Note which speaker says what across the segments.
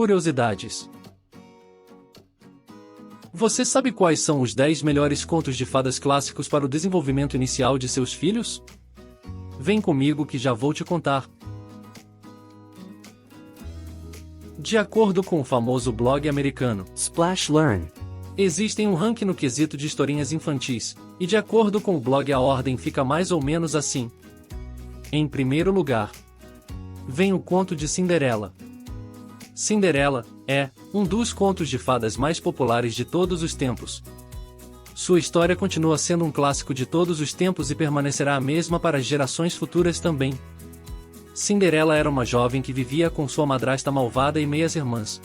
Speaker 1: Curiosidades. Você sabe quais são os 10 melhores contos de fadas clássicos para o desenvolvimento inicial de seus filhos? Vem comigo que já vou te contar. De acordo com o famoso blog americano
Speaker 2: Splash Learn,
Speaker 1: existem um ranking no quesito de historinhas infantis, e de acordo com o blog a ordem fica mais ou menos assim. Em primeiro lugar, vem o conto de Cinderela. Cinderela é um dos contos de fadas mais populares de todos os tempos. Sua história continua sendo um clássico de todos os tempos e permanecerá a mesma para as gerações futuras também. Cinderela era uma jovem que vivia com sua madrasta malvada e meias irmãs.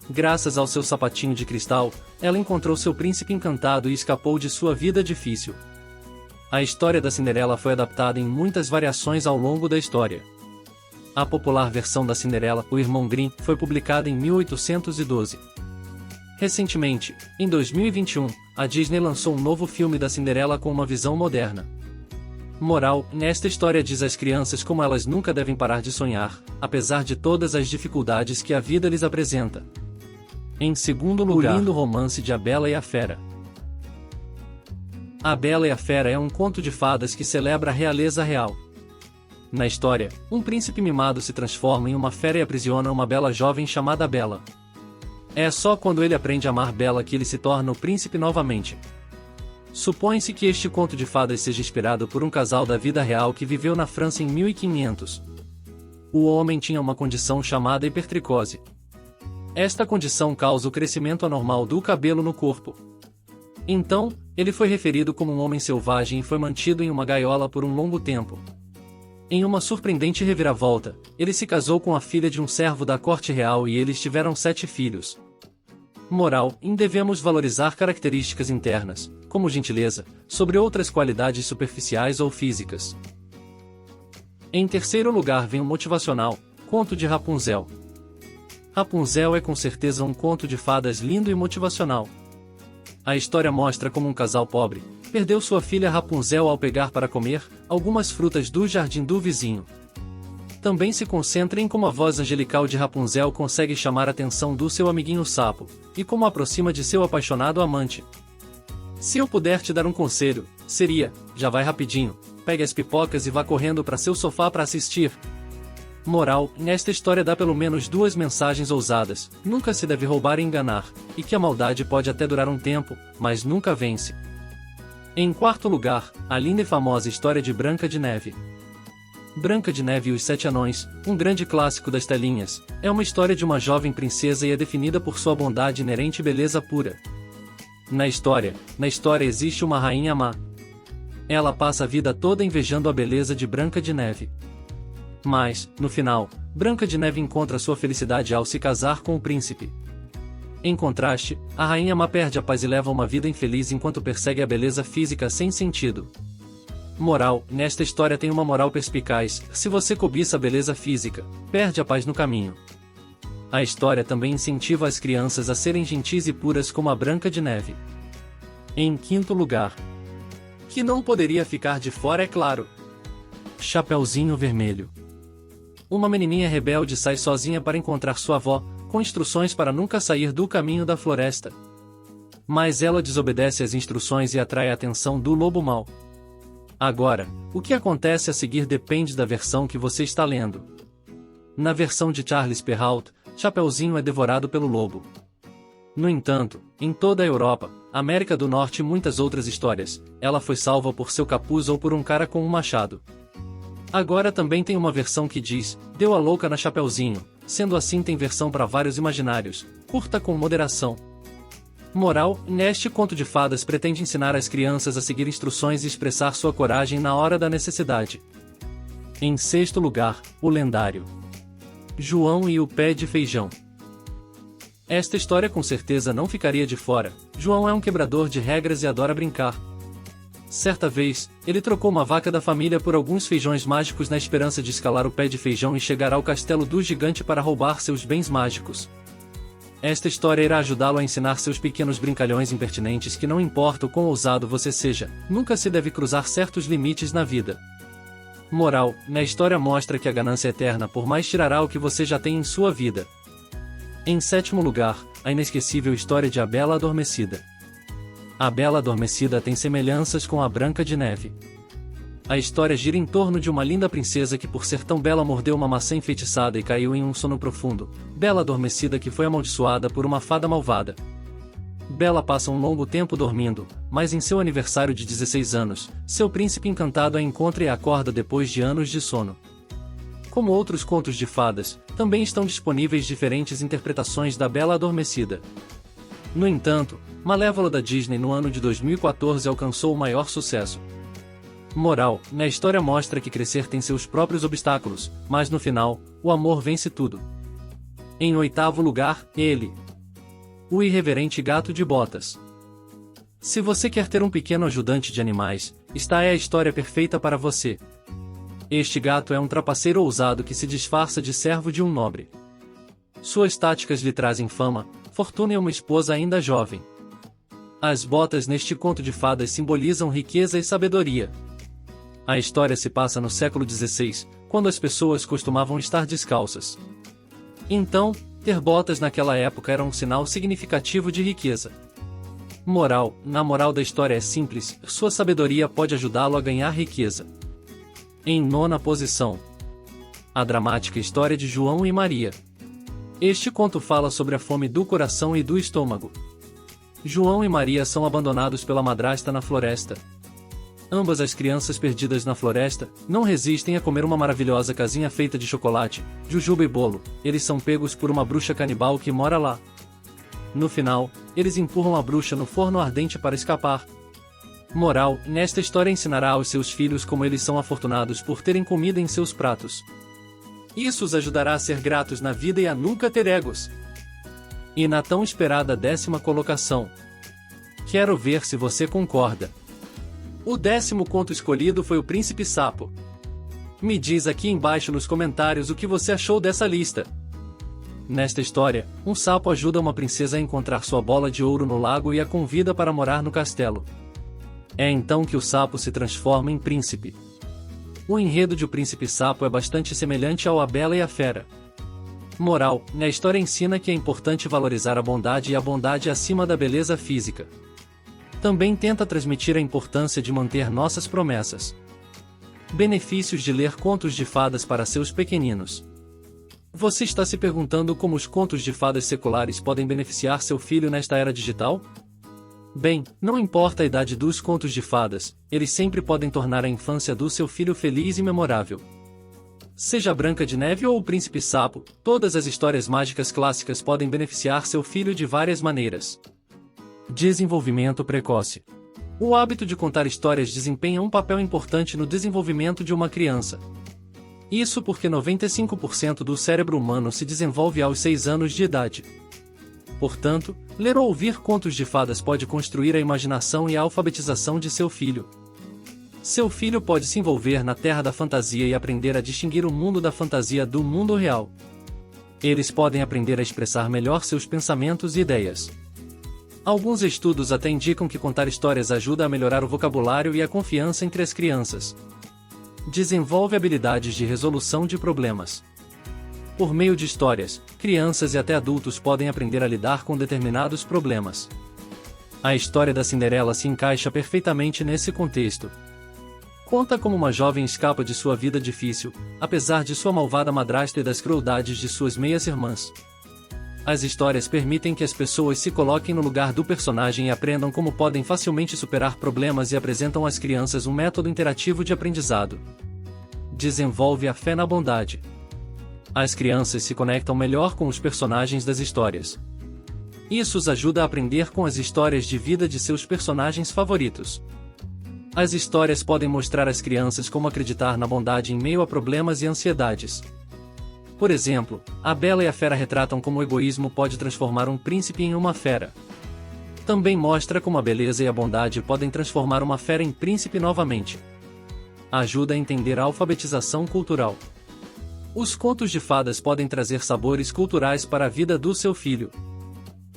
Speaker 1: Graças ao seu sapatinho de cristal, ela encontrou seu príncipe encantado e escapou de sua vida difícil. A história da Cinderela foi adaptada em muitas variações ao longo da história. A popular versão da Cinderela, O Irmão Grimm, foi publicada em 1812. Recentemente, em 2021, a Disney lançou um novo filme da Cinderela com uma visão moderna. Moral: nesta história diz às crianças como elas nunca devem parar de sonhar, apesar de todas as dificuldades que a vida lhes apresenta. Em segundo lugar, o lindo romance de A Bela e a Fera. A Bela e a Fera é um conto de fadas que celebra a realeza real. Na história, um príncipe mimado se transforma em uma fera e aprisiona uma bela jovem chamada Bela. É só quando ele aprende a amar Bela que ele se torna o príncipe novamente. Supõe-se que este conto de fadas seja inspirado por um casal da vida real que viveu na França em 1500. O homem tinha uma condição chamada hipertricose. Esta condição causa o crescimento anormal do cabelo no corpo. Então, ele foi referido como um homem selvagem e foi mantido em uma gaiola por um longo tempo. Em uma surpreendente reviravolta, ele se casou com a filha de um servo da corte real e eles tiveram 7 filhos. Moral: devemos valorizar características internas, como gentileza, sobre outras qualidades superficiais ou físicas. Em terceiro lugar vem o motivacional, Conto de Rapunzel. Rapunzel é com certeza um conto de fadas lindo e motivacional. A história mostra como um casal pobre perdeu sua filha Rapunzel ao pegar para comer algumas frutas do jardim do vizinho. Também se concentra em como a voz angelical de Rapunzel consegue chamar a atenção do seu amiguinho sapo, e como aproxima de seu apaixonado amante. Se eu puder te dar um conselho, seria: já vai rapidinho, pegue as pipocas e vá correndo para seu sofá para assistir. Moral: nesta história dá pelo menos 2 mensagens ousadas: nunca se deve roubar e enganar, e que a maldade pode até durar um tempo, mas nunca vence. Em quarto lugar, a linda e famosa história de Branca de Neve. Branca de Neve e os Sete Anões, um grande clássico das telinhas, é uma história de uma jovem princesa e é definida por sua bondade inerente e beleza pura. Na história existe uma rainha má. Ela passa a vida toda invejando a beleza de Branca de Neve. Mas, no final, Branca de Neve encontra sua felicidade ao se casar com o príncipe. Em contraste, a rainha má perde a paz e leva uma vida infeliz enquanto persegue a beleza física sem sentido. Moral: nesta história tem uma moral perspicaz: se você cobiça a beleza física, perde a paz no caminho. A história também incentiva as crianças a serem gentis e puras como a Branca de Neve. Em quinto lugar, que não poderia ficar de fora, é claro, Chapeuzinho Vermelho. Uma menininha rebelde sai sozinha para encontrar sua avó, com instruções para nunca sair do caminho da floresta. Mas ela desobedece às instruções e atrai a atenção do lobo mau. Agora, o que acontece a seguir depende da versão que você está lendo. Na versão de Charles Perrault, Chapeuzinho é devorado pelo lobo. No entanto, em toda a Europa, América do Norte e muitas outras histórias, ela foi salva por seu capuz ou por um cara com um machado. Agora também tem uma versão que diz: deu a louca na Chapeuzinho, sendo assim tem versão para vários imaginários, curta com moderação. Moral: neste conto de fadas pretende ensinar as crianças a seguir instruções e expressar sua coragem na hora da necessidade. Em sexto lugar, o lendário João e o Pé de Feijão. Esta história com certeza não ficaria de fora. João é um quebrador de regras e adora brincar. Certa vez, ele trocou uma vaca da família por alguns feijões mágicos na esperança de escalar o pé de feijão e chegar ao castelo do gigante para roubar seus bens mágicos. Esta história irá ajudá-lo a ensinar seus pequenos brincalhões impertinentes que não importa o quão ousado você seja, nunca se deve cruzar certos limites na vida. Moral: na história mostra que a ganância é eterna por mais tirará o que você já tem em sua vida. Em sétimo lugar, a inesquecível história de A Bela Adormecida. A Bela Adormecida tem semelhanças com a Branca de Neve. A história gira em torno de uma linda princesa que, por ser tão bela, mordeu uma maçã enfeitiçada e caiu em um sono profundo. Bela Adormecida que foi amaldiçoada por uma fada malvada. Bela passa um longo tempo dormindo, mas em seu aniversário de 16 anos, seu príncipe encantado a encontra e a acorda depois de anos de sono. Como outros contos de fadas, também estão disponíveis diferentes interpretações da Bela Adormecida. No entanto, Malévola da Disney no ano de 2014 alcançou o maior sucesso. Moral: na história mostra que crescer tem seus próprios obstáculos, mas no final, o amor vence tudo. Em oitavo lugar, ele. O Irreverente Gato de Botas. Se você quer ter um pequeno ajudante de animais, esta é a história perfeita para você. Este gato é um trapaceiro ousado que se disfarça de servo de um nobre. Suas táticas lhe trazem fama, fortuna e uma esposa ainda jovem. As botas neste conto de fadas simbolizam riqueza e sabedoria. A história se passa no século XVI, quando as pessoas costumavam estar descalças. Então, ter botas naquela época era um sinal significativo de riqueza. Moral: na moral da história é simples, sua sabedoria pode ajudá-lo a ganhar riqueza. Em nona posição, a dramática história de João e Maria. Este conto fala sobre a fome do coração e do estômago. João e Maria são abandonados pela madrasta na floresta. Ambas as crianças perdidas na floresta não resistem a comer uma maravilhosa casinha feita de chocolate, jujuba e bolo. Eles são pegos por uma bruxa canibal que mora lá. No final, eles empurram a bruxa no forno ardente para escapar. Moral: nesta história ensinará aos seus filhos como eles são afortunados por terem comida em seus pratos. Isso os ajudará a ser gratos na vida e a nunca ter egos. E na tão esperada 10ª colocação. Quero ver se você concorda. O 10º conto escolhido foi O Príncipe Sapo. Me diz aqui embaixo nos comentários o que você achou dessa lista. Nesta história, um sapo ajuda uma princesa a encontrar sua bola de ouro no lago e a convida para morar no castelo. É então que o sapo se transforma em príncipe. O enredo de O Príncipe Sapo é bastante semelhante ao A Bela e a Fera. Moral: na história ensina que é importante valorizar a bondade e a bondade acima da beleza física. Também tenta transmitir a importância de manter nossas promessas. Benefícios de ler contos de fadas para seus pequeninos. Você está se perguntando como os contos de fadas seculares podem beneficiar seu filho nesta era digital? Bem, não importa a idade dos contos de fadas, eles sempre podem tornar a infância do seu filho feliz e memorável. Seja Branca de Neve ou o Príncipe Sapo, todas as histórias mágicas clássicas podem beneficiar seu filho de várias maneiras. Desenvolvimento precoce. O hábito de contar histórias desempenha um papel importante no desenvolvimento de uma criança. Isso porque 95% do cérebro humano se desenvolve aos 6 anos de idade. Portanto, ler ou ouvir contos de fadas pode construir a imaginação e a alfabetização de seu filho. Seu filho pode se envolver na terra da fantasia e aprender a distinguir o mundo da fantasia do mundo real. Eles podem aprender a expressar melhor seus pensamentos e ideias. Alguns estudos até indicam que contar histórias ajuda a melhorar o vocabulário e a confiança entre as crianças. Desenvolve habilidades de resolução de problemas. Por meio de histórias, crianças e até adultos podem aprender a lidar com determinados problemas. A história da Cinderela se encaixa perfeitamente nesse contexto. Conta como uma jovem escapa de sua vida difícil, apesar de sua malvada madrasta e das crueldades de suas meias-irmãs. As histórias permitem que as pessoas se coloquem no lugar do personagem e aprendam como podem facilmente superar problemas e apresentam às crianças um método interativo de aprendizado. Desenvolve a fé na bondade. As crianças se conectam melhor com os personagens das histórias. Isso os ajuda a aprender com as histórias de vida de seus personagens favoritos. As histórias podem mostrar às crianças como acreditar na bondade em meio a problemas e ansiedades. Por exemplo, A Bela e a Fera retratam como o egoísmo pode transformar um príncipe em uma fera. Também mostra como a beleza e a bondade podem transformar uma fera em príncipe novamente. Ajuda a entender a alfabetização cultural. Os contos de fadas podem trazer sabores culturais para a vida do seu filho.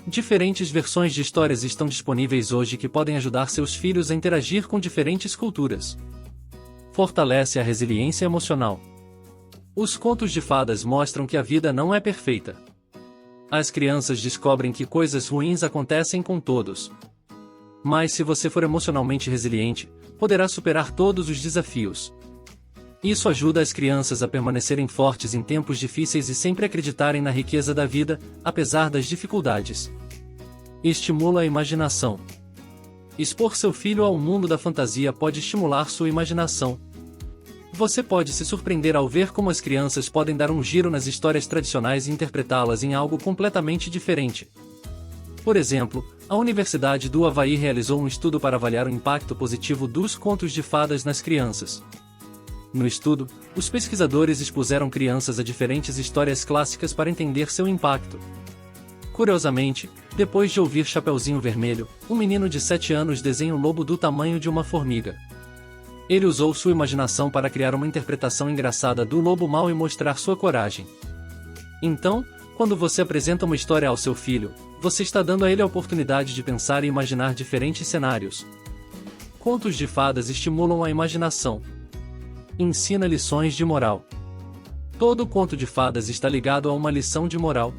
Speaker 1: Diferentes versões de histórias estão disponíveis hoje que podem ajudar seus filhos a interagir com diferentes culturas. Fortalece a resiliência emocional. Os contos de fadas mostram que a vida não é perfeita. As crianças descobrem que coisas ruins acontecem com todos. Mas se você for emocionalmente resiliente, poderá superar todos os desafios. Isso ajuda as crianças a permanecerem fortes em tempos difíceis e sempre acreditarem na riqueza da vida, apesar das dificuldades. Estimula a imaginação. Expor seu filho ao mundo da fantasia pode estimular sua imaginação. Você pode se surpreender ao ver como as crianças podem dar um giro nas histórias tradicionais e interpretá-las em algo completamente diferente. Por exemplo, a Universidade do Havaí realizou um estudo para avaliar o impacto positivo dos contos de fadas nas crianças. No estudo, os pesquisadores expuseram crianças a diferentes histórias clássicas para entender seu impacto. Curiosamente, depois de ouvir Chapeuzinho Vermelho, um menino de 7 anos desenha um lobo do tamanho de uma formiga. Ele usou sua imaginação para criar uma interpretação engraçada do lobo mau e mostrar sua coragem. Então, quando você apresenta uma história ao seu filho, você está dando a ele a oportunidade de pensar e imaginar diferentes cenários. Contos de fadas estimulam a imaginação. Ensina lições de moral. Todo conto de fadas está ligado a uma lição de moral.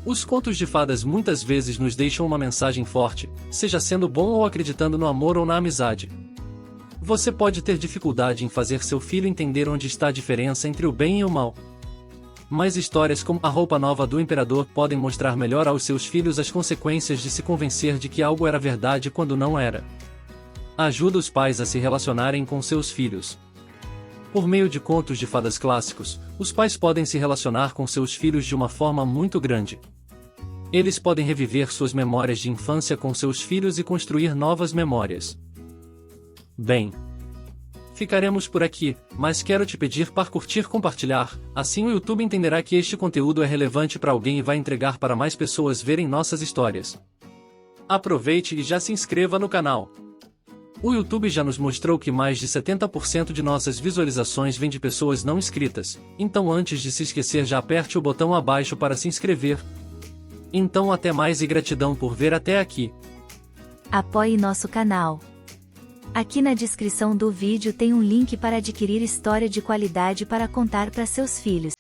Speaker 1: Os contos de fadas muitas vezes nos deixam uma mensagem forte, seja sendo bom ou acreditando no amor ou na amizade. Você pode ter dificuldade em fazer seu filho entender onde está a diferença entre o bem e o mal. Mas histórias como A Roupa Nova do Imperador podem mostrar melhor aos seus filhos as consequências de se convencer de que algo era verdade quando não era. Ajuda os pais a se relacionarem com seus filhos. Por meio de contos de fadas clássicos, os pais podem se relacionar com seus filhos de uma forma muito grande. Eles podem reviver suas memórias de infância com seus filhos e construir novas memórias. Bem, ficaremos por aqui, mas quero te pedir para curtir e compartilhar, assim o YouTube entenderá que este conteúdo é relevante para alguém e vai entregar para mais pessoas verem nossas histórias. Aproveite e já se inscreva no canal. O YouTube já nos mostrou que mais de 70% de nossas visualizações vem de pessoas não inscritas, então antes de se esquecer já aperte o botão abaixo para se inscrever. Então até mais e gratidão por ver até aqui.
Speaker 2: Apoie nosso canal. Aqui na descrição do vídeo tem um link para adquirir história de qualidade para contar para seus filhos.